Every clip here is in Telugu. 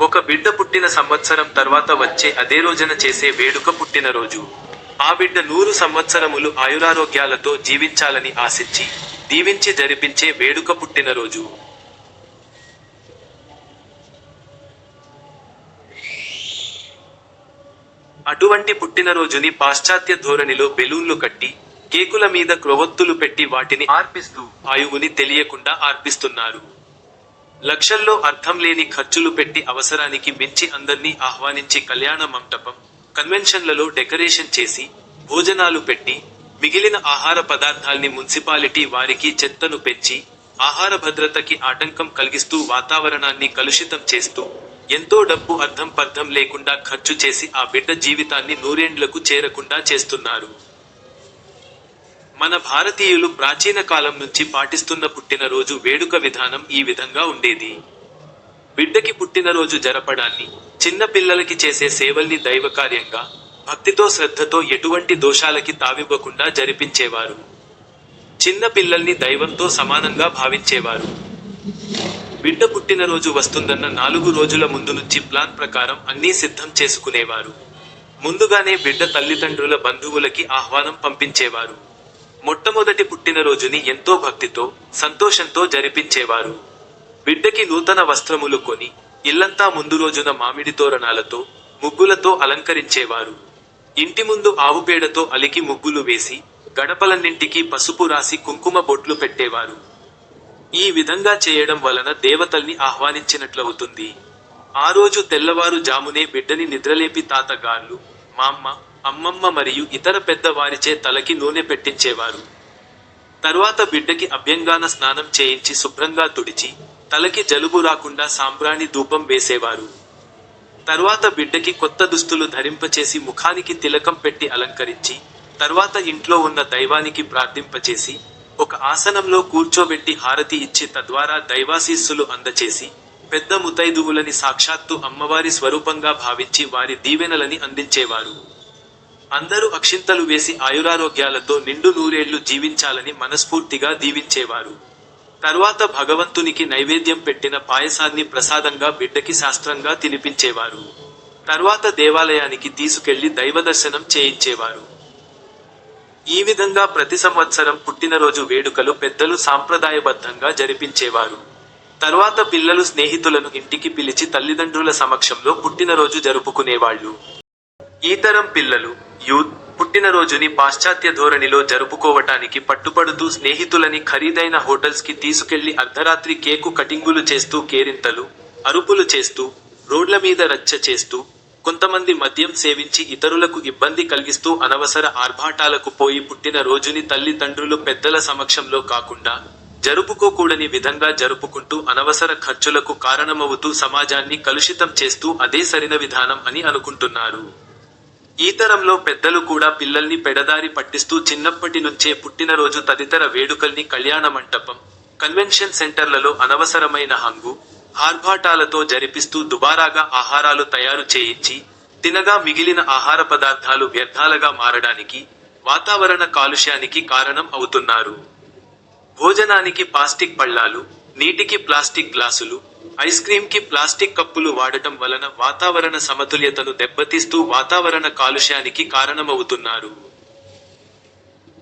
ఒక బిడ్డ పుట్టిన సంవత్సరం తర్వాత వచ్చే అదే రోజున చేసే వేడుక పుట్టినరోజు. ఆ బిడ్డ 100 సంవత్సరములు ఆయురారోగ్యాలతో జీవించాలని ఆశించి, దీవించి జరిపించే వేడుక పుట్టినరోజు. అటువంటి పుట్టినరోజుని పాశ్చాత్య ధోరణిలో బెలూన్లు కట్టి, కేకుల మీద క్రొవ్వొత్తులు పెట్టి వాటిని ఆర్పిస్తూ ఆయువుని తెలియకుండా ఆర్పిస్తున్నారు. లక్షల్లో అర్థం లేని ఖర్చులు పెట్టి అవసరానికి మించి అందర్నీ ఆహ్వానించి కళ్యాణ మంటపం, కన్వెన్షన్లలో డెకరేషన్ చేసి, భోజనాలు పెట్టి, మిగిలిన ఆహార పదార్థాల్ని మున్సిపాలిటీ వారికి చెత్తను పెంచి, ఆహార భద్రతకి ఆటంకం కలిగిస్తూ వాతావరణాన్ని కలుషితం చేస్తూ, ఎంతో డబ్బు అర్థం పర్థం లేకుండా ఖర్చు చేసి ఆ బిడ్డ జీవితాన్ని 100 ఏండ్లకు చేరకుండా చేస్తున్నారు. మన భారతీయులు ప్రాచీన కాలం నుంచి పాటిస్తున్న పుట్టినరోజు వేడుక విధానం ఈ విధంగా ఉండేది. బిడ్డకి పుట్టినరోజు జరపడాన్ని, చిన్న పిల్లలకి చేసే సేవల్ని దైవకార్యంగా, భక్తితో శ్రద్ధతో ఎటువంటి దోషాలకి తావివ్వకుండా జరిపించేవారు. చిన్న పిల్లల్ని దైవంతో సమానంగా భావించేవారు. బిడ్డ పుట్టినరోజు వస్తుందన్న 4 రోజుల ముందు నుంచి ప్లాన్ ప్రకారం అన్నీ సిద్ధం చేసుకునేవారు. ముందుగానే బిడ్డ తల్లిదండ్రుల బంధువులకి ఆహ్వానం పంపించేవారు. మొట్టమొదటి పుట్టినరోజుని ఎంతో భక్తితో, సంతోషంతో జరిపించేవారు. బిడ్డకి నూతన వస్త్రములు కొని, ఇల్లంతా ముందు రోజున మామిడి తోరణాలతో, ముగ్గులతో అలంకరించేవారు. ఇంటి ముందు ఆవుపేడతో అలికి ముగ్గులు వేసి, గడపలన్నింటికీ పసుపు రాసి కుంకుమ బొట్లు పెట్టేవారు. ఈ విధంగా చేయడం వలన దేవతల్ని ఆహ్వానించినట్లవుతుంది. ఆ రోజు తెల్లవారు జామునే బిడ్డని నిద్రలేపి తాతగార్లు, మామ్మ, అమ్మమ్మ మరియు ఇతర పెద్ద వారిచే తలకి నూనె పెట్టించేవారు. తరువాత బిడ్డకి అభ్యంగాన స్నానం చేయించి శుభ్రంగా తుడిచి, తలకి జలుబు రాకుండా సాంబ్రాణి ధూపం వేసేవారు. తరువాత బిడ్డకి కొత్త దుస్తులు ధరింపచేసి ముఖానికి తిలకం పెట్టి అలంకరించి, తరువాత ఇంట్లో ఉన్న దైవానికి ప్రార్థింపచేసి, ఒక ఆసనంలో కూర్చోబెట్టి హారతి ఇచ్చి తద్వారా దైవాశీస్సులు అందచేసి, పెద్ద ముతైదువులని సాక్షాత్తు అమ్మవారి స్వరూపంగా భావించి వారి దీవెనలని అందించేవారు. అందరూ అక్షింతలు వేసి ఆయురారోగ్యాలతో నిండు 100 ఏళ్లు జీవించాలని మనస్ఫూర్తిగా దీవించేవారు. తరువాత భగవంతునికి నైవేద్యం పెట్టిన పాయసాన్ని ప్రసాదంగా బిడ్డకి శాస్త్రంగా తినిపించేవారు. తరువాత దేవాలయానికి తీసుకెళ్లి దైవదర్శనం చేయించేవారు. ఈ విధంగా ప్రతి సంవత్సరం పుట్టినరోజు వేడుకలు పెద్దలు సాంప్రదాయబద్ధంగా జరిపించేవారు. తరువాత పిల్లలు స్నేహితులను ఇంటికి పిలిచి తల్లిదండ్రుల సమక్షంలో పుట్టినరోజు జరుపుకునేవాళ్లు. ఈ తరం పిల్లలు, యూత్, పుట్టినరోజుని పాశ్చాత్య ధోరణిలో జరుపుకోవటానికి పట్టుపడుతూ స్నేహితులని ఖరీదైన హోటల్స్ కి తీసుకెళ్లి అర్ధరాత్రి కేకు కటింగులు చేస్తూ కేరింతలు, అరుపులు చేస్తూ, రోడ్ల మీద రచ్చ చేస్తూ, కొంతమంది మద్యం సేవించి ఇతరులకు ఇబ్బంది కలిగిస్తూ అనవసర ఆర్భాటాలకు పోయి పుట్టిన రోజుని తల్లిదండ్రులు పెద్దల సమక్షంలో కాకుండా, జరుపుకోకూడని విధంగా జరుపుకుంటూ అనవసర ఖర్చులకు కారణమవుతూ సమాజాన్ని కలుషితం చేస్తూ అదే సరైన విధానం అని అనుకుంటున్నారు. ఈ తరంలో పెద్దలు కూడా పిల్లల్ని పెడదారి పట్టిస్తూ చిన్నప్పటి నుంచే పుట్టినరోజు తదితర వేడుకల్ని కళ్యాణ మంటపం, కన్వెన్షన్ సెంటర్లలో అనవసరమైన హంగు, ఆర్భాటాలతో జరిపిస్తూ దుబారాగా ఆహారాలు తయారు చేయించి, తినగా మిగిలిన ఆహార పదార్థాలు వ్యర్థాలుగా మారడానికి, వాతావరణ కాలుష్యానికి కారణం అవుతున్నారు. భోజనానికి ప్లాస్టిక్ పళ్ళాలు, నీటికి ప్లాస్టిక్ గ్లాసులు, ఐస్ క్రీమ్ కి ప్లాస్టిక్ కప్పులు వాడటం వలన వాతావరణ సమతుల్యతను దెబ్బతీస్తూ వాతావరణ కాలుష్యానికి కారణమవుతున్నారు.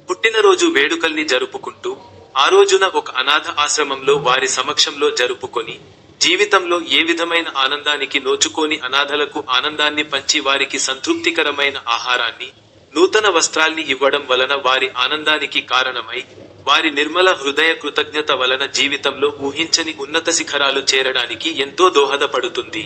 పుట్టినరోజు వేడుకల్ని జరుపుకుంటూ, ఆ రోజున ఒక అనాథ ఆశ్రమంలో వారి సమక్షంలో జరుపుకొని, జీవితంలో ఏ విధమైన ఆనందానికి నోచుకోని అనాథలకు ఆనందాన్ని పంచి వారికి సంతృప్తికరమైన ఆహారాన్ని, నూతన వస్త్రాల్ని ఇవ్వడం వలన వారి ఆనందానికి కారణమై, వారి నిర్మల హృదయ కృతజ్ఞత వలన జీవితంలో ఊహించని ఉన్నత శిఖరాలు చేరడానికి ఎంతో దోహదపడుతుంది.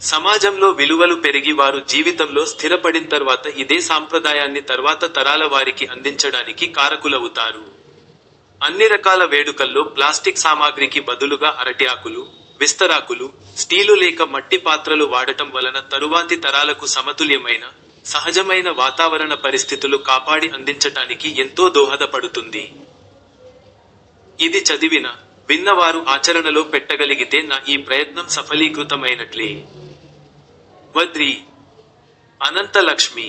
సమాజంలో విలువలు పెరిగి వారు జీవితంలో స్థిరపడిన తర్వాత ఇదే సాంప్రదాయాన్ని తర్వాత తరాల వారికి అందించడానికి కారకులవుతారు. అన్ని రకాల వేడుకల్లో ప్లాస్టిక్ సామాగ్రికి బదులుగా అరటి ఆకులు, విస్తరాకులు, స్టీలు లేక మట్టి పాత్రలు వాడటం వలన తరువాతి తరాలకు సమతుల్యమైన, సహజమైన వాతావరణ పరిస్థితులు కాపాడి అందించటానికి ఎంతో దోహదపడుతుంది. ఇది చదివిన, విన్నవారు ఆచరణలో పెట్టగలిగితే నా ఈ ప్రయత్నం సఫలీకృతమైనట్లే. వద్రి అనంతలక్ష్మి.